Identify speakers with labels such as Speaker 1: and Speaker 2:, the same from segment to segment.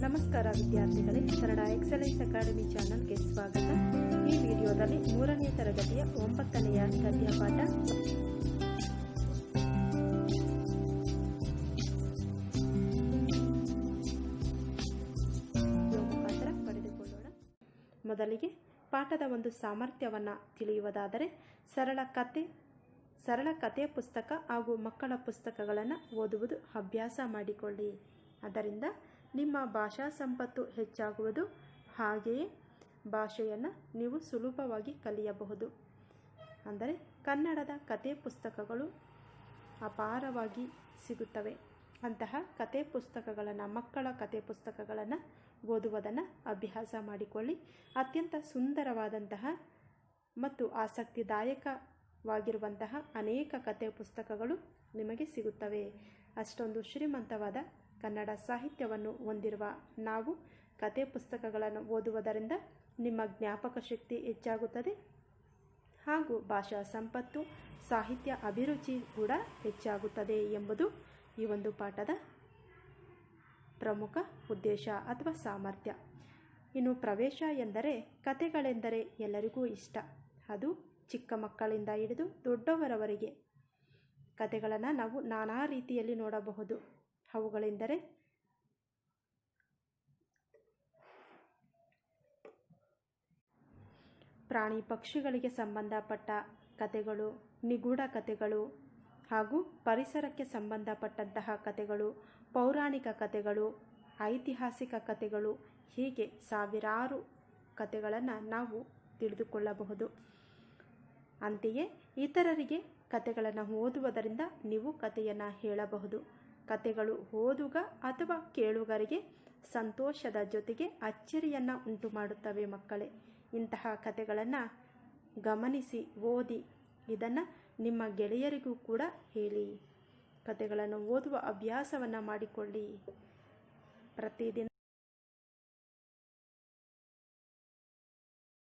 Speaker 1: ನಮಸ್ಕಾರ ವಿದ್ಯಾರ್ಥಿಗಳೇ, Kannada excellence academy ಚಾನಲ್ಗೆ ಸ್ವಾಗತ. ಈ ವಿಡಿಯೋದಲ್ಲಿ 3ನೇ ತರಗತಿಯ 9ನೆಯ ಗದ್ಯ ಪಾಠ ಮುಖಾಂತರ ಪಡೆದುಕೊಳ್ಳೋಣ. ಮೊದಲಿಗೆ ಪಾಠದ ಒಂದು ಸಾಮರ್ಥ್ಯವನ್ನು ತಿಳಿಯುವುದಾದರೆ ಸರಳ ಕಥೆ ಪುಸ್ತಕ ಹಾಗೂ ಮಕ್ಕಳ ಪುಸ್ತಕಗಳನ್ನು ಓದುವುದು ಅಭ್ಯಾಸ ಮಾಡಿಕೊಳ್ಳಿ. ಅದರಿಂದ ನಿಮ್ಮ ಭಾಷಾ ಸಂಪತ್ತು ಹೆಚ್ಚಾಗುವುದು, ಹಾಗೆಯೇ ಭಾಷೆಯನ್ನು ನೀವು ಸುಲಭವಾಗಿ ಕಲಿಯಬಹುದು. ಅಂದರೆ ಕನ್ನಡದ ಕಥೆ ಪುಸ್ತಕಗಳು ಅಪಾರವಾಗಿ ಸಿಗುತ್ತವೆ. ಅಂತಹ ಕಥೆ ಪುಸ್ತಕಗಳನ್ನು, ಮಕ್ಕಳ ಕಥೆ ಪುಸ್ತಕಗಳನ್ನು ಓದುವುದನ್ನು ಅಭ್ಯಾಸ ಮಾಡಿಕೊಳ್ಳಿ. ಅತ್ಯಂತ ಸುಂದರವಾದಂತಹ ಮತ್ತು ಆಸಕ್ತಿದಾಯಕವಾಗಿರುವಂತಹ ಅನೇಕ ಕಥೆ ಪುಸ್ತಕಗಳು ನಿಮಗೆ ಸಿಗುತ್ತವೆ. ಅಷ್ಟೊಂದು ಶ್ರೀಮಂತವಾದ ಕನ್ನಡ ಸಾಹಿತ್ಯವನ್ನು ಹೊಂದಿರುವ ನಾವು ಕಥೆ ಪುಸ್ತಕಗಳನ್ನು ಓದುವುದರಿಂದ ನಿಮ್ಮ ಜ್ಞಾಪಕ ಶಕ್ತಿ ಹೆಚ್ಚಾಗುತ್ತದೆ ಹಾಗೂ ಭಾಷಾ ಸಂಪತ್ತು, ಸಾಹಿತ್ಯ ಅಭಿರುಚಿ ಕೂಡ ಹೆಚ್ಚಾಗುತ್ತದೆ ಎಂಬುದು ಈ ಒಂದು ಪಾಠದ ಪ್ರಮುಖ ಉದ್ದೇಶ ಅಥವಾ ಸಾಮರ್ಥ್ಯ. ಇನ್ನು ಪ್ರವೇಶ ಎಂದರೆ, ಕಥೆಗಳೆಂದರೆ ಎಲ್ಲರಿಗೂ ಇಷ್ಟ. ಅದು ಚಿಕ್ಕ ಮಕ್ಕಳಿಂದ ಹಿಡಿದು ದೊಡ್ಡವರವರೆಗೆ ಕಥೆಗಳನ್ನು ನಾವು ನಾನಾ ರೀತಿಯಲ್ಲಿ ನೋಡಬಹುದು. ಅವುಗಳೆಂದರೆ ಪ್ರಾಣಿ ಪಕ್ಷಿಗಳಿಗೆ ಸಂಬಂಧಪಟ್ಟ ಕಥೆಗಳು, ನಿಗೂಢ ಕಥೆಗಳು ಹಾಗೂ ಪರಿಸರಕ್ಕೆ ಸಂಬಂಧಪಟ್ಟಂತಹ ಕಥೆಗಳು, ಪೌರಾಣಿಕ ಕಥೆಗಳು, ಐತಿಹಾಸಿಕ ಕಥೆಗಳು, ಹೀಗೆ ಸಾವಿರಾರು ಕಥೆಗಳನ್ನು ನಾವು ತಿಳಿದುಕೊಳ್ಳಬಹುದು. ಅಂತೆಯೇ ಇತರರಿಗೆ ಕಥೆಗಳನ್ನು ಓದುವುದರಿಂದ ನೀವು ಕಥೆಯನ್ನು ಹೇಳಬಹುದು. ಕಥೆಗಳು ಓದುಗ ಅಥವಾ ಕೇಳುಗರಿಗೆ ಸಂತೋಷದ ಜೊತೆಗೆ ಅಚ್ಚರಿಯನ್ನು ಉಂಟು ಮಾಡುತ್ತವೆ. ಮಕ್ಕಳೇ, ಇಂತಹ ಕಥೆಗಳನ್ನು ಗಮನಿಸಿ ಓದಿ, ಇದನ್ನು ನಿಮ್ಮ ಗೆಳೆಯರಿಗೂ ಕೂಡ ಹೇಳಿ. ಕಥೆಗಳನ್ನು ಓದುವ ಅಭ್ಯಾಸವನ್ನು ಮಾಡಿಕೊಳ್ಳಿ. ಪ್ರತಿದಿನ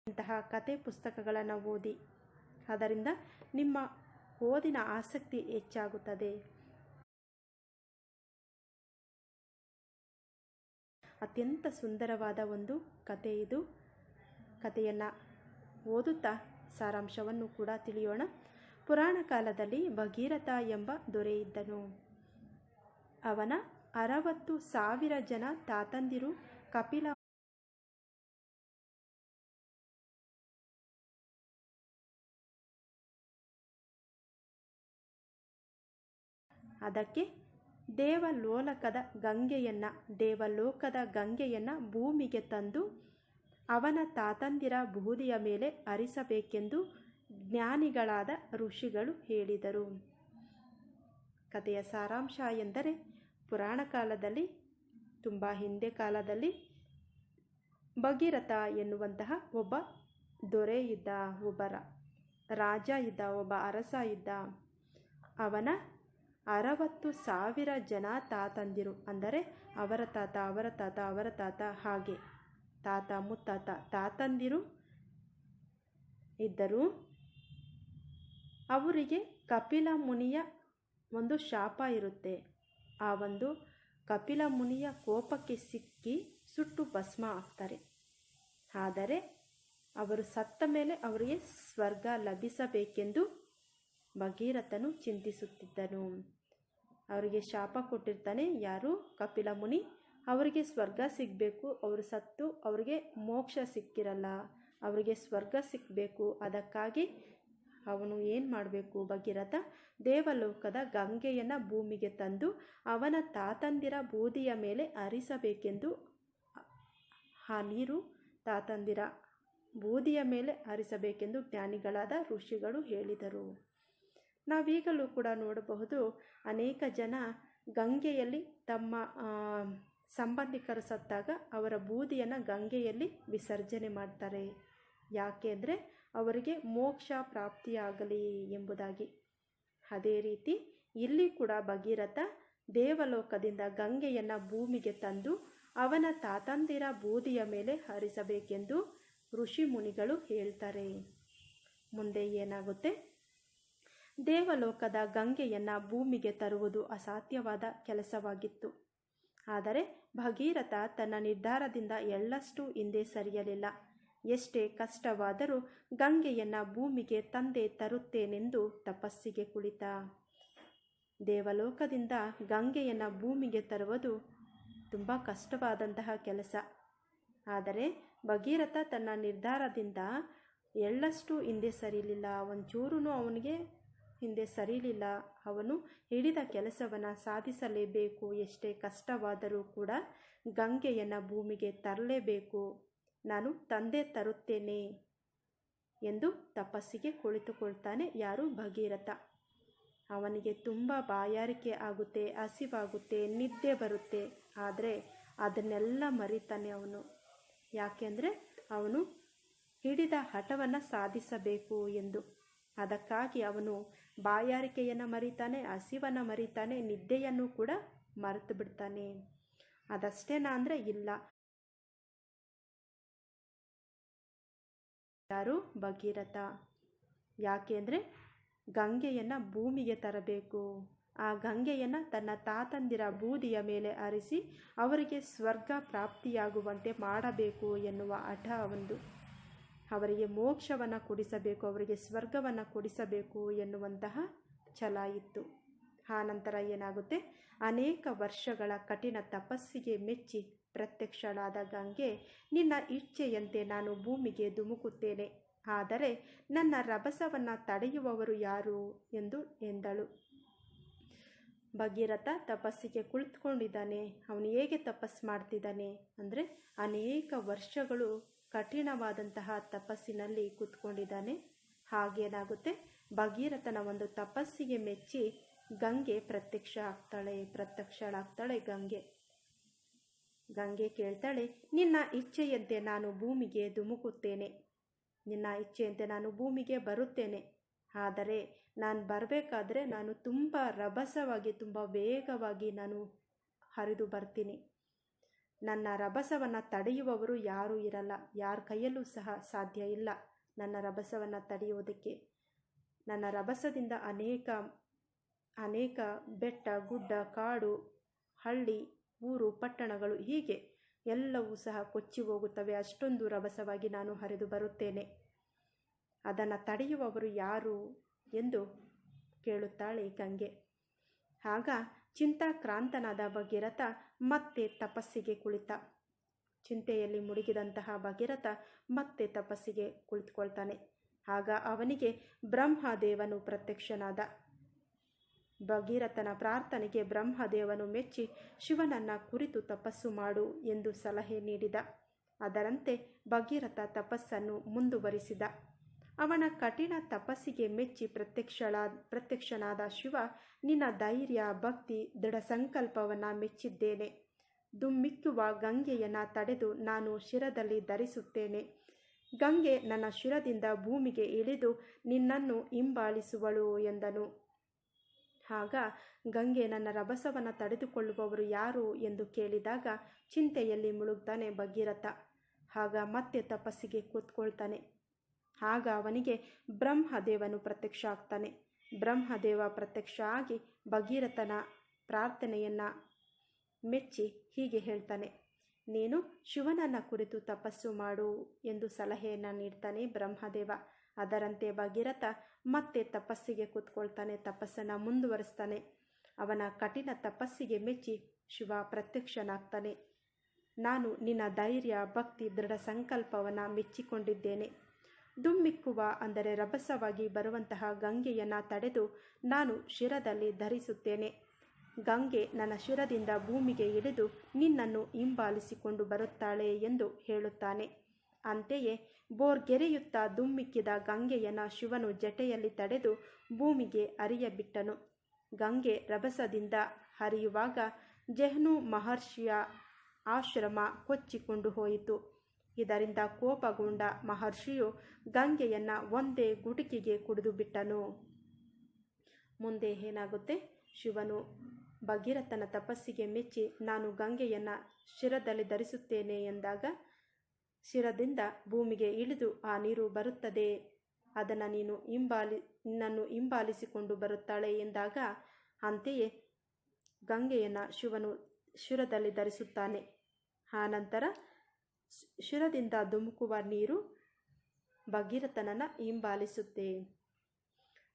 Speaker 1: ಇಂತಹ ಕಥೆ ಪುಸ್ತಕಗಳನ್ನು ಓದಿ. ಅದರಿಂದ ನಿಮ್ಮ ಓದಿನ ಆಸಕ್ತಿ ಹೆಚ್ಚಾಗುತ್ತದೆ. ಅತ್ಯಂತ ಸುಂದರವಾದ ಒಂದು ಕಥೆ ಇದು. ಕಥೆಯನ್ನು ಓದುತ್ತಾ ಸಾರಾಂಶವನ್ನು ಕೂಡ ತಿಳಿಯೋಣ. ಪುರಾಣ ಕಾಲದಲ್ಲಿ ಭಗೀರಥ ಎಂಬ ದೊರೆ ಇದ್ದನು. ಅವನ 60,000 ಜನ ತಾತಂದಿರು ಕಪಿಲ ಅದಕ್ಕೆ ದೇವಲೋಕದ ಗಂಗೆಯನ್ನು ಭೂಮಿಗೆ ತಂದು ಅವನ ತಾತಂದಿರ ಬೂದಿಯ ಮೇಲೆ ಹರಿಸಬೇಕೆಂದು ಜ್ಞಾನಿಗಳಾದ ಋಷಿಗಳು ಹೇಳಿದರು. ಕಥೆಯ ಸಾರಾಂಶ ಎಂದರೆ, ಪುರಾಣ ಕಾಲದಲ್ಲಿ, ತುಂಬ ಹಿಂದೆ ಕಾಲದಲ್ಲಿ ಭಗೀರಥ ಎನ್ನುವಂತಹ ಒಬ್ಬ ದೊರೆ ಇದ್ದ, ಒಬ್ಬ ರಾಜ ಇದ್ದ, ಒಬ್ಬ ಅರಸ ಇದ್ದ. ಅವನ 60,000 ಜನ ತಾತಂದಿರು, ಅಂದರೆ ಅವರ ತಾತ, ಅವರ ತಾತ, ಅವರ ತಾತ, ಹಾಗೆ ತಾತ ಮುತ್ತಾತ ತಾತಂದಿರು ಇದ್ದರು. ಅವರಿಗೆ ಕಪಿಲ ಮುನಿಯ ಒಂದು ಶಾಪ ಇರುತ್ತೆ. ಆ ಒಂದು ಕಪಿಲ ಮುನಿಯ ಕೋಪಕ್ಕೆ ಸಿಕ್ಕಿ ಸುಟ್ಟು ಭಸ್ಮ ಆಗ್ತಾರೆ. ಆದರೆ ಅವರು ಸತ್ತ ಮೇಲೆ ಅವರಿಗೆ ಸ್ವರ್ಗ ಲಭಿಸಬೇಕೆಂದು ಭಗೀರಥನು ಚಿಂತಿಸುತ್ತಿದ್ದನು. ಅವರಿಗೆ ಶಾಪ ಕೊಟ್ಟಿರ್ತಾನೆ ಯಾರು? ಕಪಿಲ ಮುನಿ. ಅವರಿಗೆ ಸ್ವರ್ಗ ಸಿಗಬೇಕು, ಅವರು ಸತ್ತು ಅವರಿಗೆ ಮೋಕ್ಷ ಸಿಕ್ಕಿರಲ್ಲ, ಅವರಿಗೆ ಸ್ವರ್ಗ ಸಿಕ್ಕಬೇಕು. ಅದಕ್ಕಾಗಿ ಅವನು ಏನು ಮಾಡಬೇಕು? ಭಗೀರಥ ದೇವಲೋಕದ ಗಂಗೆಯನ್ನು ಭೂಮಿಗೆ ತಂದು ಅವನ ತಾತಂದಿರ ಬೂದಿಯ ಮೇಲೆ ಹರಿಸಬೇಕೆಂದು, ಆ ನೀರು ತಾತಂದಿರ ಬೂದಿಯ ಮೇಲೆ ಹರಿಸಬೇಕೆಂದು ಜ್ಞಾನಿಗಳಾದ ಋಷಿಗಳು ಹೇಳಿದರು. ನಾವೀಗಲೂ ಕೂಡ ನೋಡಬಹುದು, ಅನೇಕ ಜನ ಗಂಗೆಯಲ್ಲಿ ತಮ್ಮ ಸಂಬಂಧಿಕರು ಸತ್ತಾಗ ಅವರ ಬೂದಿಯನ್ನು ಗಂಗೆಯಲ್ಲಿ ವಿಸರ್ಜನೆ ಮಾಡ್ತಾರೆ. ಯಾಕೆ ಅಂದರೆ ಅವರಿಗೆ ಮೋಕ್ಷ ಪ್ರಾಪ್ತಿಯಾಗಲಿ ಎಂಬುದಾಗಿ. ಅದೇ ರೀತಿ ಇಲ್ಲಿ ಕೂಡ ಭಗೀರಥ ದೇವಲೋಕದಿಂದ ಗಂಗೆಯನ್ನು ಭೂಮಿಗೆ ತಂದು ಅವನ ತಾತಂದಿರ ಬೂದಿಯ ಮೇಲೆ ಹರಿಸಬೇಕೆಂದು ಋಷಿ ಮುನಿಗಳು ಹೇಳ್ತಾರೆ. ಮುಂದೆ ಏನಾಗುತ್ತೆ? ದೇವಲೋಕದ ಗಂಗೆಯನ್ನು ಭೂಮಿಗೆ ತರುವುದು ಅಸಾಧ್ಯವಾದ ಕೆಲಸವಾಗಿತ್ತು. ಆದರೆ ಭಗೀರಥ ತನ್ನ ನಿರ್ಧಾರದಿಂದ ಎಳ್ಳಷ್ಟು ಹಿಂದೆ ಸರಿಯಲಿಲ್ಲ. ಎಷ್ಟೇ ಕಷ್ಟವಾದರೂ ಗಂಗೆಯನ್ನು ಭೂಮಿಗೆ ತಂದೆ ತರುತ್ತೇನೆಂದು ತಪಸ್ಸಿಗೆ ಕುಳಿತ. ದೇವಲೋಕದಿಂದ ಗಂಗೆಯನ್ನು ಭೂಮಿಗೆ ತರುವುದು ತುಂಬ ಕಷ್ಟವಾದಂತಹ ಕೆಲಸ. ಆದರೆ ಭಗೀರಥ ತನ್ನ ನಿರ್ಧಾರದಿಂದ ಎಳ್ಳಷ್ಟು ಹಿಂದೆ ಸರಿಲಿಲ್ಲ, ಒಂಚೂರೂ ಅವನಿಗೆ ಹಿಂದೆ ಸರಿಲಿಲ್ಲ. ಅವನು ಹಿಡಿದ ಕೆಲಸವನ್ನು ಸಾಧಿಸಲೇಬೇಕು. ಎಷ್ಟೇ ಕಷ್ಟವಾದರೂ ಕೂಡ ಗಂಗೆಯನ್ನು ಭೂಮಿಗೆ ತರಲೇಬೇಕು, ನಾನು ತಂದೆ ತರುತ್ತೇನೆ ಎಂದು ತಪಸ್ಸಿಗೆ ಕುಳಿತುಕೊಳ್ತಾನೆ. ಯಾರು? ಭಗೀರಥ. ಅವನಿಗೆ ತುಂಬ ಬಾಯಾರಿಕೆ ಆಗುತ್ತೆ, ಹಸಿವಾಗುತ್ತೆ, ನಿದ್ದೆ ಬರುತ್ತೆ. ಆದರೆ ಅದನ್ನೆಲ್ಲ ಮರಿತಾನೆ ಅವನು. ಯಾಕೆಂದರೆ ಅವನು ಹಿಡಿದ ಹಠವನ್ನು ಸಾಧಿಸಬೇಕು ಎಂದು. ಅದಕ್ಕಾಗಿ ಅವನು ಬಾಯಾರಿಕೆಯನ್ನು ಮರಿತಾನೆ, ಹಸಿವನ್ನು ಮರಿತಾನೆ, ನಿದ್ದೆಯನ್ನು ಕೂಡ ಮರೆತು ಬಿಡ್ತಾನೆ. ಅದಷ್ಟೇನಾ ಅಂದರೆ ಇಲ್ಲ. ಯಾರು? ಭಗೀರಥ. ಯಾಕೆಂದರೆ ಗಂಗೆಯನ್ನು ಭೂಮಿಗೆ ತರಬೇಕು, ಆ ಗಂಗೆಯನ್ನು ತನ್ನ ತಾತಂದಿರ ಬೂದಿಯ ಮೇಲೆ ಹರಿಸಿ ಅವರಿಗೆ ಸ್ವರ್ಗ ಪ್ರಾಪ್ತಿಯಾಗುವಂತೆ ಮಾಡಬೇಕು ಎನ್ನುವ ಹಠ ಒಂದು. ಅವರಿಗೆ ಮೋಕ್ಷವನ್ನು ಕೊಡಿಸಬೇಕು, ಅವರಿಗೆ ಸ್ವರ್ಗವನ್ನು ಕೊಡಿಸಬೇಕು ಎನ್ನುವಂತಹ ಛಲ ಇತ್ತು. ಆ ನಂತರ ಏನಾಗುತ್ತೆ? ಅನೇಕ ವರ್ಷಗಳ ಕಠಿಣ ತಪಸ್ಸಿಗೆ ಮೆಚ್ಚಿ ಪ್ರತ್ಯಕ್ಷಳಾದ ಗಂಗೆ, ನಿನ್ನ ಇಚ್ಛೆಯಂತೆ ನಾನು ಭೂಮಿಗೆ ಧುಮುಕುತ್ತೇನೆ, ಆದರೆ ನನ್ನ ರಭಸವನ್ನು ತಡೆಯುವವರು ಯಾರು ಎಂದು ಎಂದಳು. ಭಗೀರಥ ತಪಸ್ಸಿಗೆ ಕುಳಿತುಕೊಂಡಿದ್ದಾನೆ. ಅವನು ಹೇಗೆ ತಪಸ್ಸು ಮಾಡ್ತಿದ್ದಾನೆ ಅಂದರೆ ಅನೇಕ ವರ್ಷಗಳು ಕಠಿಣವಾದಂತಹ ತಪಸ್ಸಿನಲ್ಲಿ ಕೂತ್ಕೊಂಡಿದ್ದಾನೆ. ಹಾಗೇನಾಗುತ್ತೆ? ಭಗೀರಥನ ಒಂದು ತಪಸ್ಸಿಗೆ ಮೆಚ್ಚಿ ಗಂಗೆ ಪ್ರತ್ಯಕ್ಷಳಾಗ್ತಾಳೆ. ಗಂಗೆ ಕೇಳ್ತಾಳೆ, ನಿನ್ನ ಇಚ್ಛೆಯಂತೆ ನಾನು ಭೂಮಿಗೆ ಧುಮುಕುತ್ತೇನೆ, ನಿನ್ನ ಇಚ್ಛೆಯಂತೆ ನಾನು ಭೂಮಿಗೆ ಬರುತ್ತೇನೆ. ಆದರೆ ನಾನು ಬರಬೇಕಾದ್ರೆ ನಾನು ತುಂಬ ರಭಸವಾಗಿ, ತುಂಬ ವೇಗವಾಗಿ ನಾನು ಹರಿದು ಬರ್ತೀನಿ. ನನ್ನ ರಭಸವನ್ನು ತಡೆಯುವವರು ಯಾರೂ ಇರಲ್ಲ, ಯಾರ ಕೈಯಲ್ಲೂ ಸಹ ಸಾಧ್ಯ ಇಲ್ಲ ನನ್ನ ರಭಸವನ್ನು ತಡೆಯುವುದಕ್ಕೆ. ನನ್ನ ರಭಸದಿಂದ ಅನೇಕ ಬೆಟ್ಟ, ಗುಡ್ಡ, ಕಾಡು, ಹಳ್ಳಿ, ಊರು, ಪಟ್ಟಣಗಳು ಹೀಗೆ ಎಲ್ಲವೂ ಸಹ ಕೊಚ್ಚಿ ಹೋಗುತ್ತವೆ. ಅಷ್ಟೊಂದು ರಭಸವಾಗಿ ನಾನು ಹರಿದು ಬರುತ್ತೇನೆ. ಅದನ್ನು ತಡೆಯುವವರು ಯಾರು ಎಂದು ಕೇಳುತ್ತಾಳೆ ಗಂಗೆ. ಆಗ ಚಿಂತಾಕ್ರಾಂತನಾದ ಭಗೀರಥ ಮತ್ತೆ ತಪಸ್ಸಿಗೆ ಕುಳಿತ. ಚಿಂತೆಯಲ್ಲಿ ಮುಳುಗಿದಂತಹ ಭಗೀರಥ ಮತ್ತೆ ತಪಸ್ಸಿಗೆ ಕುಳಿತುಕೊಳ್ತಾನೆ. ಆಗ ಅವನಿಗೆ ಬ್ರಹ್ಮದೇವನು ಪ್ರತ್ಯಕ್ಷನಾದ. ಭಗೀರಥನ ಪ್ರಾರ್ಥನೆಗೆ ಬ್ರಹ್ಮದೇವನು ಮೆಚ್ಚಿ ಶಿವನನ್ನ ಕುರಿತು ತಪಸ್ಸು ಮಾಡು ಎಂದು ಸಲಹೆ ನೀಡಿದ. ಅದರಂತೆ ಭಗೀರಥ ತಪಸ್ಸನ್ನು ಮುಂದುವರಿಸಿದ. ಅವನ ಕಠಿಣ ತಪಸ್ಸಿಗೆ ಮೆಚ್ಚಿ ಪ್ರತ್ಯಕ್ಷನಾದ ಶಿವ, ನಿನ್ನ ಧೈರ್ಯ, ಭಕ್ತಿ, ದೃಢ ಸಂಕಲ್ಪವನ್ನು ಮೆಚ್ಚಿದ್ದೇನೆ. ಧುಮ್ಮಿಕ್ಕುವ ಗಂಗೆಯನ್ನು ತಡೆದು ನಾನು ಶಿರದಲ್ಲಿ ಧರಿಸುತ್ತೇನೆ. ಗಂಗೆ ನನ್ನ ಶಿರದಿಂದ ಭೂಮಿಗೆ ಇಳಿದು ನಿನ್ನನ್ನು ಹಿಂಬಾಲಿಸುವಳು ಎಂದನು. ಆಗ ಗಂಗೆ, ನನ್ನ ರಭಸವನ್ನು ತಡೆದುಕೊಳ್ಳುವವರು ಯಾರು ಎಂದು ಕೇಳಿದಾಗ ಚಿಂತೆಯಲ್ಲಿ ಮುಳುಗ್ತಾನೆ ಭಗೀರಥ. ಆಗ ಮತ್ತೆ ತಪಸ್ಸಿಗೆ ಕೂತ್ಕೊಳ್ತಾನೆ. ಆಗ ಅವನಿಗೆ ಬ್ರಹ್ಮದೇವನು ಪ್ರತ್ಯಕ್ಷ ಆಗ್ತಾನೆ. ಬ್ರಹ್ಮದೇವ ಪ್ರತ್ಯಕ್ಷ ಆಗಿ ಭಗೀರಥನ ಪ್ರಾರ್ಥನೆಯನ್ನು ಮೆಚ್ಚಿ ಹೀಗೆ ಹೇಳ್ತಾನೆ, ನೀನು ಶಿವನನ್ನ ಕುರಿತು ತಪಸ್ಸು ಮಾಡು ಎಂದು ಸಲಹೆಯನ್ನು ನೀಡ್ತಾನೆ ಬ್ರಹ್ಮದೇವ. ಅದರಂತೆ ಭಗೀರಥ ಮತ್ತೆ ತಪಸ್ಸಿಗೆ ಕೂತ್ಕೊಳ್ತಾನೆ, ತಪಸ್ಸನ್ನು ಮುಂದುವರಿಸ್ತಾನೆ. ಅವನ ಕಠಿಣ ತಪಸ್ಸಿಗೆ ಮೆಚ್ಚಿ ಶಿವ ಪ್ರತ್ಯಕ್ಷನಾಗ್ತಾನೆ. ನಾನು ನಿನ್ನ ಧೈರ್ಯ, ಭಕ್ತಿ, ದೃಢ ಸಂಕಲ್ಪವನ್ನು ಮೆಚ್ಚಿಕೊಂಡಿದ್ದೇನೆ. ಧುಮ್ಮಿಕ್ಕುವ ಅಂದರೆ ರಭಸವಾಗಿ ಬರುವಂತಹ ಗಂಗೆಯನ್ನು ತಡೆದು ನಾನು ಶಿರದಲ್ಲಿ ಧರಿಸುತ್ತೇನೆ. ಗಂಗೆ ನನ್ನ ಶಿರದಿಂದ ಭೂಮಿಗೆ ಇಳಿದು ನಿನ್ನನ್ನು ಹಿಂಬಾಲಿಸಿಕೊಂಡು ಬರುತ್ತಾಳೆ ಎಂದು ಹೇಳುತ್ತಾನೆ. ಅಂತೆಯೇ ಬೋರ್ಗೆರೆಯುತ್ತಾ ಧುಮ್ಮಿಕ್ಕಿದ ಗಂಗೆಯನ್ನು ಶಿವನು ಜಟೆಯಲ್ಲಿ ತಡೆದು ಭೂಮಿಗೆ ಹರಿಯಬಿಟ್ಟನು. ಗಂಗೆ ರಭಸದಿಂದ ಹರಿಯುವಾಗ ಜಹ್ನು ಮಹರ್ಷಿಯ ಆಶ್ರಮ ಕೊಚ್ಚಿಕೊಂಡು ಹೋಯಿತು. ಇದರಿಂದ ಕೋಪಗೊಂಡ ಮಹರ್ಷಿಯು ಗಂಗೆಯನ್ನು ಒಂದೇ ಗುಟುಕಿಗೆ ಕುಡಿದು ಬಿಟ್ಟನು. ಮುಂದೆ ಏನಾಗುತ್ತೆ? ಶಿವನು ಭಗೀರಥನ ತಪಸ್ಸಿಗೆ ಮೆಚ್ಚಿ ನಾನು ಗಂಗೆಯನ್ನು ಶಿರದಲ್ಲಿ ಧರಿಸುತ್ತೇನೆ ಎಂದಾಗ ಶಿರದಿಂದ ಭೂಮಿಗೆ ಇಳಿದು ಆ ನೀರು ಬರುತ್ತದೆ, ಅದನ್ನು ನಿನ್ನನ್ನು ಹಿಂಬಾಲಿಸಿಕೊಂಡು ಬರುತ್ತಾಳೆ ಎಂದಾಗ, ಅಂತೆಯೇ ಗಂಗೆಯನ್ನು ಶಿವನು ಶಿರದಲ್ಲಿ ಧರಿಸುತ್ತಾನೆ. ಆನಂತರ ಶಿರದಿಂದ ಧುಮುಕುವ ನೀರು ಭಗೀರಥನನ್ನು ಹಿಂಬಾಲಿಸುತ್ತೆ.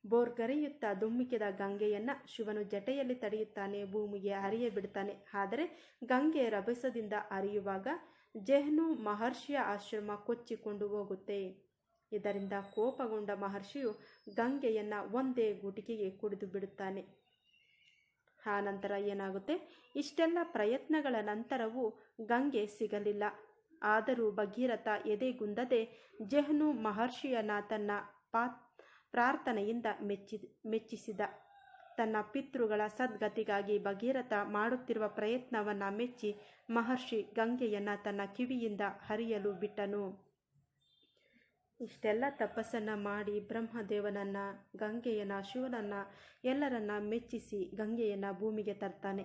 Speaker 1: ಬೋರ್ಗರೆಯುತ್ತಾ ಧುಮ್ಮಿಕಿದ ಗಂಗೆಯನ್ನು ಶಿವನು ಜಟೆಯಲ್ಲಿ ತಡೆಯುತ್ತಾನೆ, ಭೂಮಿಗೆ ಹರಿಯ ಬಿಡುತ್ತಾನೆ. ಆದರೆ ಗಂಗೆ ರಭಸದಿಂದ ಹರಿಯುವಾಗ ಜೆಹ್ನು ಮಹರ್ಷಿಯ ಆಶ್ರಮ ಕೊಚ್ಚಿಕೊಂಡು ಹೋಗುತ್ತೆ. ಇದರಿಂದ ಕೋಪಗೊಂಡ ಮಹರ್ಷಿಯು ಗಂಗೆಯನ್ನು ಒಂದೇ ಗುಟಿಕೆಗೆ ಕುಡಿದು ಬಿಡುತ್ತಾನೆ. ಆ ನಂತರ ಏನಾಗುತ್ತೆ? ಇಷ್ಟೆಲ್ಲ ಪ್ರಯತ್ನಗಳ ನಂತರವೂ ಗಂಗೆ ಸಿಗಲಿಲ್ಲ. ಆದರೂ ಭಗೀರಥ ಎದೆಗುಂದದೆ ಜೆಹ್ನು ಮಹರ್ಷಿಯನ್ನ ತನ್ನ ಪ್ರಾರ್ಥನೆಯಿಂದ ಮೆಚ್ಚಿಸಿದ. ತನ್ನ ಪಿತೃಗಳ ಸದ್ಗತಿಗಾಗಿ ಭಗೀರಥ ಮಾಡುತ್ತಿರುವ ಪ್ರಯತ್ನವನ್ನು ಮೆಚ್ಚಿ ಮಹರ್ಷಿ ಗಂಗೆಯನ್ನು ತನ್ನ ಕಿವಿಯಿಂದ ಹರಿಯಲು ಬಿಟ್ಟನು. ಇಷ್ಟೆಲ್ಲ ತಪಸ್ಸನ್ನು ಮಾಡಿ ಬ್ರಹ್ಮದೇವನನ್ನು, ಗಂಗೆಯನ್ನು, ಶಿವನನ್ನು ಎಲ್ಲರನ್ನ ಮೆಚ್ಚಿಸಿ ಗಂಗೆಯನ್ನು ಭೂಮಿಗೆ ತರ್ತಾನೆ.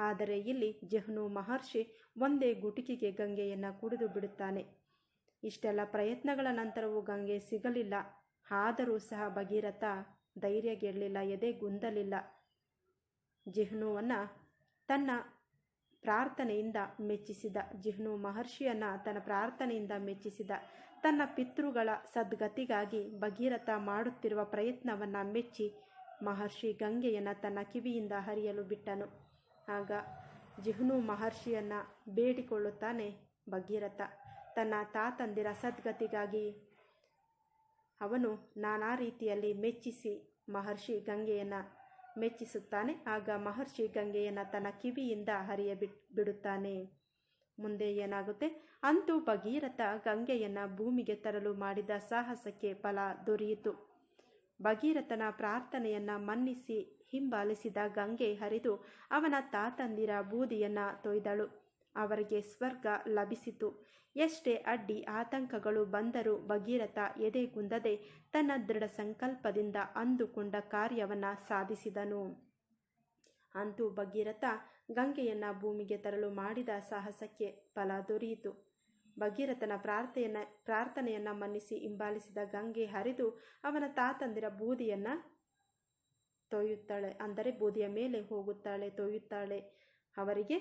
Speaker 1: ಆದರೆ ಇಲ್ಲಿ ಜೆಹ್ನು ಮಹರ್ಷಿ ಒಂದೇ ಗುಟಿಕೆಗೆ ಗಂಗೆಯನ್ನು ಕುಡಿದು ಬಿಡುತ್ತಾನೆ. ಇಷ್ಟೆಲ್ಲ ಪ್ರಯತ್ನಗಳ ನಂತರವೂ ಗಂಗೆ ಸಿಗಲಿಲ್ಲ. ಆದರೂ ಸಹ ಭಗೀರಥ ಧೈರ್ಯಗೆಡಲಿಲ್ಲ, ಎದೆಗುಂದಲಿಲ್ಲ. ಜೆಹ್ನುವನ್ನು ತನ್ನ ಪ್ರಾರ್ಥನೆಯಿಂದ ಮೆಚ್ಚಿಸಿದ. ಜೆಹ್ನು ಮಹರ್ಷಿಯನ್ನು ತನ್ನ ಪ್ರಾರ್ಥನೆಯಿಂದ ಮೆಚ್ಚಿಸಿದ. ತನ್ನ ಪಿತೃಗಳ ಸದ್ಗತಿಗಾಗಿ ಭಗೀರಥ ಮಾಡುತ್ತಿರುವ ಪ್ರಯತ್ನವನ್ನು ಮೆಚ್ಚಿ ಮಹರ್ಷಿ ಗಂಗೆಯನ್ನು ತನ್ನ ಕಿವಿಯಿಂದ ಹರಿಯಲು ಬಿಟ್ಟನು. ಆಗ ಜೆಹ್ನು ಮಹರ್ಷಿಯನ್ನು ಬೇಡಿಕೊಳ್ಳುತ್ತಾನೆ ಭಗೀರಥ. ತನ್ನ ತಾತಂದಿರ ಸದ್ಗತಿಗಾಗಿ ಅವನು ನಾನಾ ರೀತಿಯಲ್ಲಿ ಮೆಚ್ಚಿಸಿ ಮಹರ್ಷಿ ಗಂಗೆಯನ್ನು ಮೆಚ್ಚಿಸುತ್ತಾನೆ. ಆಗ ಮಹರ್ಷಿ ಗಂಗೆಯನ್ನು ತನ್ನ ಕಿವಿಯಿಂದ ಬಿಡುತ್ತಾನೆ. ಮುಂದೆ ಏನಾಗುತ್ತೆ? ಅಂತೂ ಭಗೀರಥ ಗಂಗೆಯನ್ನು ಭೂಮಿಗೆ ತರಲು ಮಾಡಿದ ಸಾಹಸಕ್ಕೆ ಫಲ ದೊರೆಯಿತು. ಭಗೀರಥನ ಪ್ರಾರ್ಥನೆಯನ್ನು ಮನ್ನಿಸಿ ಹಿಂಬಾಲಿಸಿದ ಗಂಗೆ ಹರಿದು ಅವನ ತಾತಂದಿರ ಬೂದಿಯನ್ನು ತೊಯ್ದಳು. ಅವರಿಗೆ ಸ್ವರ್ಗ ಲಭಿಸಿತು. ಎಷ್ಟೇ ಅಡ್ಡಿ ಆತಂಕಗಳು ಬಂದರೂ ಭಗೀರಥ ಎದೆಗುಂದದೆ ತನ್ನ ದೃಢ ಸಂಕಲ್ಪದಿಂದ ಅಂದುಕೊಂಡ ಕಾರ್ಯವನ್ನು ಸಾಧಿಸಿದನು. ಅಂತೂ ಭಗೀರಥ ಗಂಗೆಯನ್ನು ಭೂಮಿಗೆ ತರಲು ಮಾಡಿದ ಸಾಹಸಕ್ಕೆ ಫಲ ದೊರೆಯಿತು. ಭಗೀರಥನ ಪ್ರಾರ್ಥನೆಯನ್ನು ಮನ್ನಿಸಿ ಹಿಂಬಾಲಿಸಿದ ಗಂಗೆ ಹರಿದು ಅವನ ತಾತಂದಿರ ಬೂದಿಯನ್ನು ತೊಯ್ಯುತ್ತಾಳೆ. ಅಂದರೆ ಬೂದಿಯ ಮೇಲೆ ಹೋಗುತ್ತಾಳೆ, ತೊಯ್ಯುತ್ತಾಳೆ. ಅವರಿಗೆ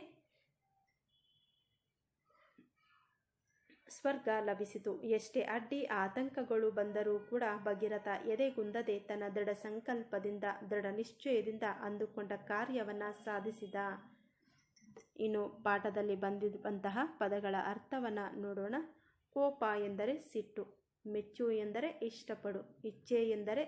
Speaker 1: ಸ್ವರ್ಗ ಲಭಿಸಿತು. ಎಷ್ಟೇ ಅಡ್ಡಿ ಆತಂಕಗಳು ಬಂದರೂ ಕೂಡ ಭಗೀರಥ ಎದೆಗುಂದದೆ ತನ್ನ ದೃಢ ಸಂಕಲ್ಪದಿಂದ, ದೃಢ ನಿಶ್ಚಯದಿಂದ ಅಂದುಕೊಂಡ ಕಾರ್ಯವನ್ನು ಸಾಧಿಸಿದ. ಇನ್ನು ಪಾಠದಲ್ಲಿ ಬಂದಿರುವಂತಹ ಪದಗಳ ಅರ್ಥವನ್ನು ನೋಡೋಣ. ಕೋಪ ಎಂದರೆ ಸಿಟ್ಟು, ಮೆಚ್ಚು ಎಂದರೆ ಇಷ್ಟಪಡು, ಇಚ್ಛೆ ಎಂದರೆ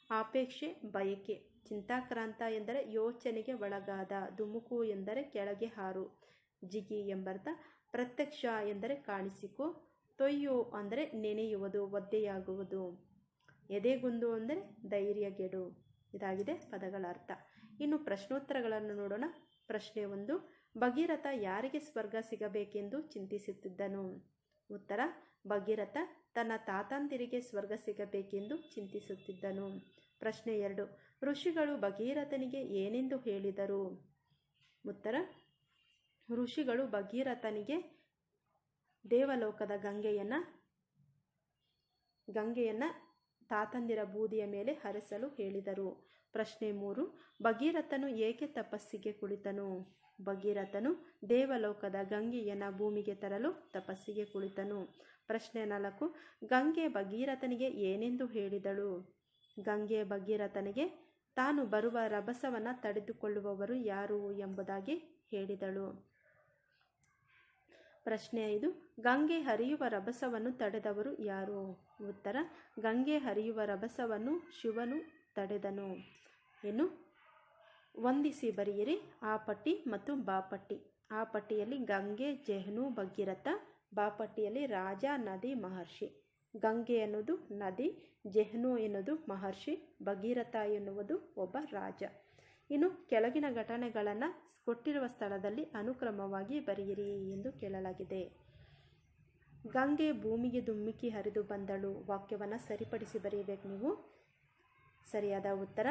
Speaker 1: ಆಪೇಕ್ಷೆ, ಬಯಕೆ, ಚಿಂತಾಕ್ರಾಂತ ಎಂದರೆ ಯೋಚನೆಗೆ ಒಳಗಾದ, ಧುಮುಕು ಎಂದರೆ ಕೆಳಗೆ ಹಾರು, ಜಿಗಿ ಎಂಬರ್ಥ, ಪ್ರತ್ಯಕ್ಷ ಎಂದರೆ ಕಾಣಿಸಿಕೊ, ತೊಯ್ಯು ಅಂದರೆ ನೆನೆಯುವುದು, ಒದ್ದೆಯಾಗುವುದು, ಎದೆಗುಂದು ಅಂದರೆ ಧೈರ್ಯಗೆಡು. ಇದಾಗಿದೆ ಪದಗಳ ಅರ್ಥ. ಇನ್ನು ಪ್ರಶ್ನೋತ್ತರಗಳನ್ನು ನೋಡೋಣ. ಪ್ರಶ್ನೆ 1. ಭಗೀರಥ ಯಾರಿಗೆ ಸ್ವರ್ಗ ಸಿಗಬೇಕೆಂದು ಚಿಂತಿಸುತ್ತಿದ್ದನು? ಉತ್ತರ: ಭಗೀರಥ ತನ್ನ ತಾತಂದಿರಿಗೆ ಸ್ವರ್ಗ ಸಿಗಬೇಕೆಂದು ಚಿಂತಿಸುತ್ತಿದ್ದನು. ಪ್ರಶ್ನೆ 2. ಋಷಿಗಳು ಭಗೀರಥನಿಗೆ ಏನೆಂದು ಹೇಳಿದರು? ಉತ್ತರ: ಋಷಿಗಳು ಭಗೀರಥನಿಗೆ ದೇವಲೋಕದ ಗಂಗೆಯನ್ನು ತಾತಂದಿರ ಬೂದಿಯ ಮೇಲೆ ಹರಿಸಲು ಹೇಳಿದರು. ಪ್ರಶ್ನೆ 3. ಭಗೀರಥನು ಏಕೆ ತಪಸ್ಸಿಗೆ ಕುಳಿತನು? ಭಗೀರಥನು ದೇವಲೋಕದ ಗಂಗೆಯನ್ನು ಭೂಮಿಗೆ ತರಲು ತಪಸ್ಸಿಗೆ ಕುಳಿತನು. ಪ್ರಶ್ನೆ 4. ಗಂಗೆ ಭಗೀರಥನಿಗೆ ಏನೆಂದು ಹೇಳಿದಳು? ಗಂಗೆ ಭಗೀರಥನಿಗೆ ತಾನು ಬರುವ ರಭಸವನ್ನು ತಡೆದುಕೊಳ್ಳುವವರು ಯಾರು ಎಂಬುದಾಗಿ ಹೇಳಿದಳು. ಪ್ರಶ್ನೆ 5. ಗಂಗೆ ಹರಿಯುವ ರಭಸವನ್ನು ತಡೆದವರು ಯಾರು? ಉತ್ತರ: ಗಂಗೆ ಹರಿಯುವ ರಭಸವನ್ನು ಶಿವನು ತಡೆದನು. ಇನ್ನು ಹೊಂದಿಸಿ ಬರೆಯಿರಿ ಆ ಪಟ್ಟಿ ಮತ್ತು ಬಾ ಪಟ್ಟಿ. ಆ ಪಟ್ಟಿಯಲ್ಲಿ ಗಂಗೆ, ಜೆಹ್ನು, ಭಗೀರಥ. ಬಾ ಪಟ್ಟಿಯಲ್ಲಿ ರಾಜ, ನದಿ, ಮಹರ್ಷಿ. ಗಂಗೆ ಎನ್ನುವುದು ನದಿ, ಜೆಹ್ನು ಎನ್ನುವುದು ಮಹರ್ಷಿ, ಭಗೀರಥ ಎನ್ನುವುದು ಒಬ್ಬ ರಾಜ. ಇನ್ನು ಕೆಳಗಿನ ಘಟನೆಗಳನ್ನು ಕೊಟ್ಟಿರುವ ಸ್ಥಳದಲ್ಲಿ ಅನುಕ್ರಮವಾಗಿ ಬರೆಯಿರಿ ಎಂದು ಕೇಳಲಾಗಿದೆ. ಗಂಗೆ ಭೂಮಿಗೆ ಧುಮ್ಮಿಕ್ಕಿ ಹರಿದು ಬಂದಳು. ವಾಕ್ಯವನ್ನು ಸರಿಪಡಿಸಿ ಬರೆಯಬೇಕು ನೀವು. ಸರಿಯಾದ ಉತ್ತರ: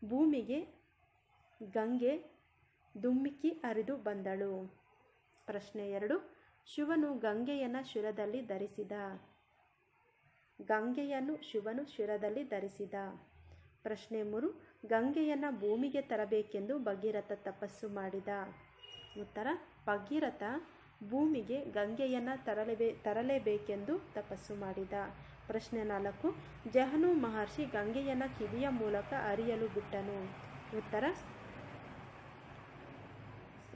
Speaker 1: ಭೂಮಿಗೆ ಗಂಗೆ ಧುಮ್ಮಿಕ್ಕಿ ಹರಿದು ಬಂದಳು. ಪ್ರಶ್ನೆ 2. ಶಿವನು ಗಂಗೆಯನ್ನು ಶಿರದಲ್ಲಿ ಧರಿಸಿದ. ಗಂಗೆಯನ್ನು ಶಿವನು ಶಿರದಲ್ಲಿ ಧರಿಸಿದ. ಪ್ರಶ್ನೆ 3, ಗಂಗೆಯನ್ನು ಭೂಮಿಗೆ ತರಬೇಕೆಂದು ಭಗೀರಥ ತಪಸ್ಸು ಮಾಡಿದ. ಉತ್ತರ, ಭಗೀರಥ ಭೂಮಿಗೆ ಗಂಗೆಯನ್ನು ತರಲೇಬೇಕೆಂದು ತಪಸ್ಸು ಮಾಡಿದ. ಪ್ರಶ್ನೆ 4, ಜಹನು ಮಹರ್ಷಿ ಗಂಗೆಯನ್ನು ಕಿವಿಯ ಮೂಲಕ ಹರಿಯಲು ಬಿಟ್ಟನು.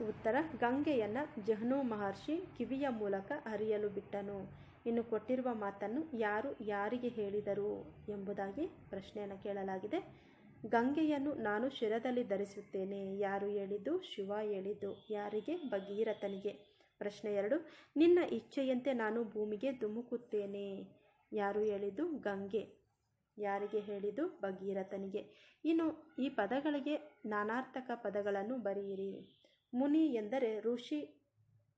Speaker 1: ಉತ್ತರ, ಗಂಗೆಯನ್ನು ಜಹನು ಮಹರ್ಷಿ ಕಿವಿಯ ಮೂಲಕ ಹರಿಯಲು ಬಿಟ್ಟನು. ಇನ್ನು ಕೊಟ್ಟಿರುವ ಮಾತನ್ನು ಯಾರು ಯಾರಿಗೆ ಹೇಳಿದರು ಎಂಬುದಾಗಿ ಪ್ರಶ್ನೆಯನ್ನು ಕೇಳಲಾಗಿದೆ. ಗಂಗೆಯನ್ನು ನಾನು ಶಿರದಲ್ಲಿ ಧರಿಸುತ್ತೇನೆ. ಯಾರು ಹೇಳಿದ್ದು? ಶಿವ ಹೇಳಿದ್ದು. ಯಾರಿಗೆ? ಭಗೀರಥನಿಗೆ. ಪ್ರಶ್ನೆ 2, ನಿನ್ನ ಇಚ್ಛೆಯಂತೆ ನಾನು ಭೂಮಿಗೆ ಧುಮುಕುತ್ತೇನೆ. ಯಾರು ಹೇಳಿದ್ದು? ಗಂಗೆ. ಯಾರಿಗೆ ಹೇಳಿದ್ದು? ಭಗೀರಥನಿಗೆ. ಇನ್ನು ಈ ಪದಗಳಿಗೆ ನಾನಾರ್ಥಕ ಪದಗಳನ್ನು ಬರೆಯಿರಿ. ಮುನಿ ಎಂದರೆ ಋಷಿ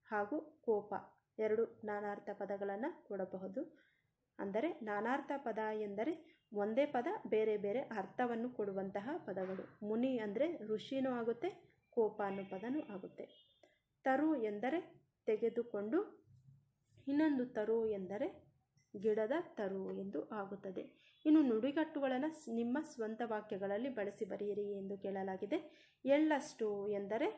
Speaker 1: ಹಾಗೂ ಕೋಪ, ಎರಡು ನಾನಾರ್ಥ ಪದಗಳನ್ನು ಕೊಡಬಹುದು. ಅಂದರೆ ನಾನಾರ್ಥ ಪದ ಎಂದರೆ ಒಂದೇ ಪದ ಬೇರೆ ಬೇರೆ ಅರ್ಥವನ್ನು ಕೊಡುವಂತಹ ಪದಗಳು. ಮುನಿ ಅಂದರೆ ಋಷಿನೂ ಆಗುತ್ತೆ, ಕೋಪ ಅನ್ನೋ ಪದನೂ ಆಗುತ್ತೆ. ತರು ಎಂದರೆ ತೆಗೆದುಕೊಂಡು, ಇನ್ನೊಂದು ತರು ಎಂದರೆ ಗಿಡದ ತರು ಎಂದು ಆಗುತ್ತದೆ. ಇನ್ನು ನುಡಿಗಟ್ಟುಗಳನ್ನು ನಿಮ್ಮ ಸ್ವಂತ ವಾಕ್ಯಗಳಲ್ಲಿ ಬಳಸಿ ಬರೆಯಿರಿ ಎಂದು ಕೇಳಲಾಗಿದೆ. ಎಳ್ಳಷ್ಟು ಎಂದರೆ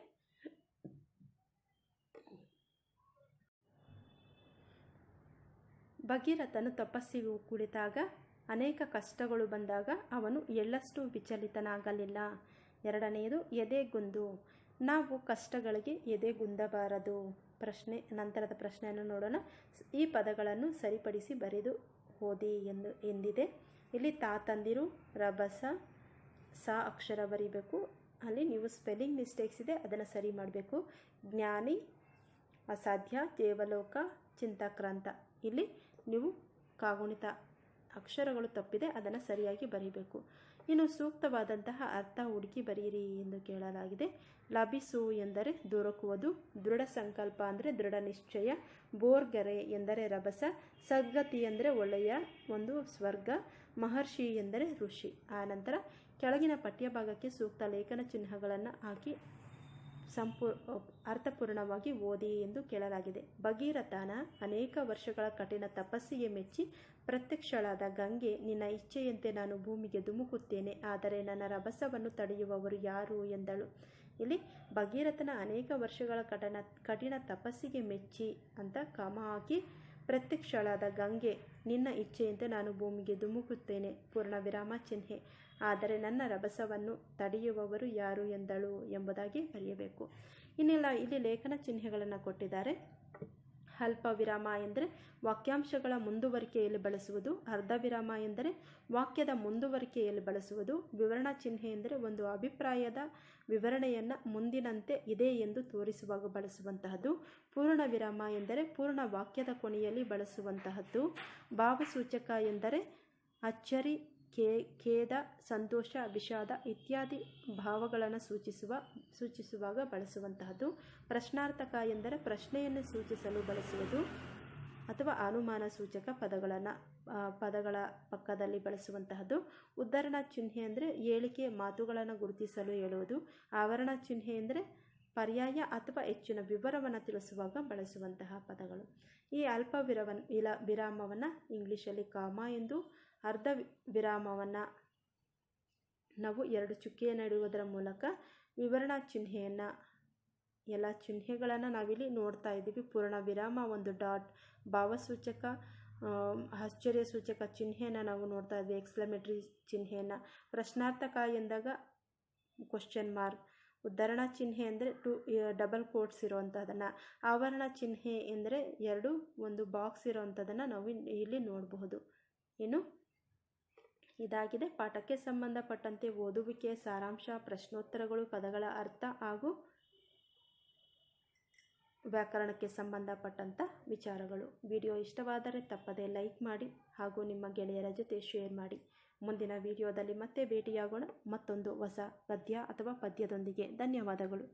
Speaker 1: ಭಗೀರಥನು ತಪಸ್ಸಿಗೆ ಕುಳಿತಾಗ ಅನೇಕ ಕಷ್ಟಗಳು ಬಂದಾಗ ಅವನು ಎಳ್ಳಷ್ಟು ವಿಚಲಿತನಾಗಲಿಲ್ಲ. ಎರಡನೆಯದು ಎದೆಗುಂದು. ನಾವು ಕಷ್ಟಗಳಿಗೆ ಎದೆಗುಂದಬಾರದು. ನಂತರದ ಪ್ರಶ್ನೆಯನ್ನು ನೋಡೋಣ. ಈ ಪದಗಳನ್ನು ಸರಿಪಡಿಸಿ ಬರೆದು ಓದಿ ಎಂದಿದೆ. ಇಲ್ಲಿ ತಾತಂದಿರು, ರಭಸ, ಸ ಅಕ್ಷರ ಬರೀಬೇಕು. ಅಲ್ಲಿ ನೀವು ಸ್ಪೆಲ್ಲಿಂಗ್ ಮಿಸ್ಟೇಕ್ಸ್ ಇದೆ, ಅದನ್ನು ಸರಿ ಮಾಡಬೇಕು. ಜ್ಞಾನಿ, ಅಸಾಧ್ಯ, ದೇವಲೋಕ, ಚಿಂತಾಕ್ರಾಂತ. ಇಲ್ಲಿ ನೀವು ಕಾಗುಣಿತ ಅಕ್ಷರಗಳು ತಪ್ಪಿದೆ, ಅದನ್ನು ಸರಿಯಾಗಿ ಬರೀಬೇಕು. ಇನ್ನು ಸೂಕ್ತವಾದಂತಹ ಅರ್ಥ ಹುಡುಕಿ ಬರೆಯಿರಿ ಎಂದು ಕೇಳಲಾಗಿದೆ. ಲಭಿಸು ಎಂದರೆ ದೊರಕುವುದು, ದೃಢ ಸಂಕಲ್ಪ ಅಂದರೆ ದೃಢ ನಿಶ್ಚಯ, ಬೋರ್ಗರೆ ಎಂದರೆ ರಭಸ, ಸದ್ಗತಿ ಅಂದರೆ ಒಳ್ಳೆಯ ಒಂದು ಸ್ವರ್ಗ, ಮಹರ್ಷಿ ಎಂದರೆ ಋಷಿ. ಆನಂತರ ಕೆಳಗಿನ ಪಠ್ಯಭಾಗಕ್ಕೆ ಸೂಕ್ತ ಲೇಖನ ಚಿಹ್ನೆಗಳನ್ನು ಹಾಕಿ ಅರ್ಥಪೂರ್ಣವಾಗಿ ಓದಿ ಎಂದು ಕೇಳಲಾಗಿದೆ. ಭಗೀರಥನ ಅನೇಕ ವರ್ಷಗಳ ಕಠಿಣ ತಪಸ್ಸಿಗೆ ಮೆಚ್ಚಿ ಪ್ರತ್ಯಕ್ಷಳಾದ ಗಂಗೆ, ನಿನ್ನ ಇಚ್ಛೆಯಂತೆ ನಾನು ಭೂಮಿಗೆ ಧುಮುಕುತ್ತೇನೆ, ಆದರೆ ನನ್ನ ರಭಸವನ್ನು ತಡೆಯುವವರು ಯಾರು ಎಂದಳು. ಇಲ್ಲಿ ಭಗೀರಥನ ಅನೇಕ ವರ್ಷಗಳ ಕಠಿಣ ತಪಸ್ಸಿಗೆ ಮೆಚ್ಚಿ ಅಂತ ಕಾಮ ಹಾಕಿ ಪ್ರತ್ಯಕ್ಷಳಾದ ಗಂಗೆ, ನಿನ್ನ ಇಚ್ಛೆಯಂತೆ ನಾನು ಭೂಮಿಗೆ ಧುಮುಕುತ್ತೇನೆ, ಪೂರ್ಣ ವಿರಾಮ ಚಿಹ್ನೆ, ಆದರೆ ನನ್ನ ರಭಸವನ್ನು ತಡೆಯುವವರು ಯಾರು ಎಂದಳು ಎಂಬುದಾಗಿ ಬರೆಯಬೇಕು. ಇಲ್ಲಿ ಲೇಖನ ಚಿಹ್ನೆಗಳನ್ನು ಕೊಟ್ಟಿದ್ದಾರೆ. ಅಲ್ಪ ವಿರಾಮ ಎಂದರೆ ವಾಕ್ಯಾಂಶಗಳ ಮುಂದುವರಿಕೆಯಲ್ಲಿ ಬಳಸುವುದು. ಅರ್ಧ ವಿರಾಮ ಎಂದರೆ ವಾಕ್ಯದ ಮುಂದುವರಿಕೆಯಲ್ಲಿ ಬಳಸುವುದು. ವಿವರಣಾ ಚಿಹ್ನೆ ಎಂದರೆ ಒಂದು ಅಭಿಪ್ರಾಯದ ವಿವರಣೆಯನ್ನು ಮುಂದಿನಂತೆ ಇದೆ ಎಂದು ತೋರಿಸುವಾಗ ಬಳಸುವಂತಹದ್ದು. ಪೂರ್ಣ ವಿರಾಮ ಎಂದರೆ ಪೂರ್ಣ ವಾಕ್ಯದ ಕೊನೆಯಲ್ಲಿ ಬಳಸುವಂತಹದ್ದು. ಭಾವಸೂಚಕ ಎಂದರೆ ಅಚ್ಚರಿ, ಖೇದ, ಸಂತೋಷ, ವಿಷಾದ ಇತ್ಯಾದಿ ಭಾವಗಳನ್ನು ಸೂಚಿಸುವಾಗ ಬಳಸುವಂತಹದ್ದು. ಪ್ರಶ್ನಾರ್ಥಕ ಎಂದರೆ ಪ್ರಶ್ನೆಯನ್ನು ಸೂಚಿಸಲು ಬಳಸುವುದು ಅಥವಾ ಅನುಮಾನ ಸೂಚಕ ಪದಗಳ ಪಕ್ಕದಲ್ಲಿ ಬಳಸುವಂತಹದ್ದು. ಉದ್ಧರಣ ಚಿಹ್ನೆ ಅಂದರೆ ಹೇಳಿಕೆ, ಮಾತುಗಳನ್ನು ಗುರುತಿಸಲು ಹೇಳುವುದು. ಆವರಣ ಚಿಹ್ನೆ ಎಂದರೆ ಪರ್ಯಾಯ ಅಥವಾ ಹೆಚ್ಚಿನ ವಿವರವನ್ನು ತಿಳಿಸುವಾಗ ಬಳಸುವಂತಹ ಪದಗಳು. ಈ ಅಲ್ಪ ವಿರಾಮವನ್ನು ಇಂಗ್ಲೀಷಲ್ಲಿ ಕಾಮ ಎಂದು, ಅರ್ಧ ವಿರಾಮವನ್ನು ನಾವು ಎರಡು ಚುಕ್ಕೆಯನ್ನು ಇಡುವುದರ ಮೂಲಕ ವಿವರಣಾ ಚಿಹ್ನೆಯನ್ನು, ಎಲ್ಲ ಚಿಹ್ನೆಗಳನ್ನು ನಾವಿಲ್ಲಿ ನೋಡ್ತಾ ಇದ್ದೀವಿ. ಪೂರ್ಣ ವಿರಾಮ ಒಂದು ಡಾಟ್, ಭಾವಸೂಚಕ, ಆಶ್ಚರ್ಯ ಸೂಚಕ ಚಿಹ್ನೆಯನ್ನು ನಾವು ನೋಡ್ತಾ ಇದ್ವಿ, ಎಕ್ಸ್ಕ್ಲಮೇಟರಿ ಚಿಹ್ನೆಯನ್ನು. ಪ್ರಶ್ನಾರ್ಥಕ ಎಂದಾಗ ಕ್ವಶನ್ ಮಾರ್ಕ್. ಉದ್ಧರಣ ಚಿಹ್ನೆ ಅಂದರೆ ಡಬಲ್ ಕೋಟ್ಸ್ ಇರುವಂಥದ್ದನ್ನು. ಆವರಣ ಚಿಹ್ನೆ ಎಂದರೆ ಒಂದು ಬಾಕ್ಸ್ ಇರುವಂಥದ್ದನ್ನು ನಾವು ಇಲ್ಲಿ ನೋಡಬಹುದು. ಇನ್ನು ಇದಾಗಿದೆ ಪಾಠಕ್ಕೆ ಸಂಬಂಧಪಟ್ಟಂತೆ ಓದುವಿಕೆ, ಸಾರಾಂಶ, ಪ್ರಶ್ನೋತ್ತರಗಳು, ಪದಗಳ ಅರ್ಥ ಹಾಗೂ ವ್ಯಾಕರಣಕ್ಕೆ ಸಂಬಂಧಪಟ್ಟಂಥ ವಿಚಾರಗಳು. ವಿಡಿಯೋ ಇಷ್ಟವಾದರೆ ತಪ್ಪದೇ ಲೈಕ್ ಮಾಡಿ ಹಾಗೂ ನಿಮ್ಮ ಗೆಳೆಯರ ಜೊತೆ ಶೇರ್ ಮಾಡಿ. ಮುಂದಿನ ವಿಡಿಯೋದಲ್ಲಿ ಮತ್ತೆ ಭೇಟಿಯಾಗೋಣ ಮತ್ತೊಂದು ಹೊಸ ಪದ್ಯ ಅಥವಾ ಪದ್ಯದೊಂದಿಗೆ. ಧನ್ಯವಾದಗಳು.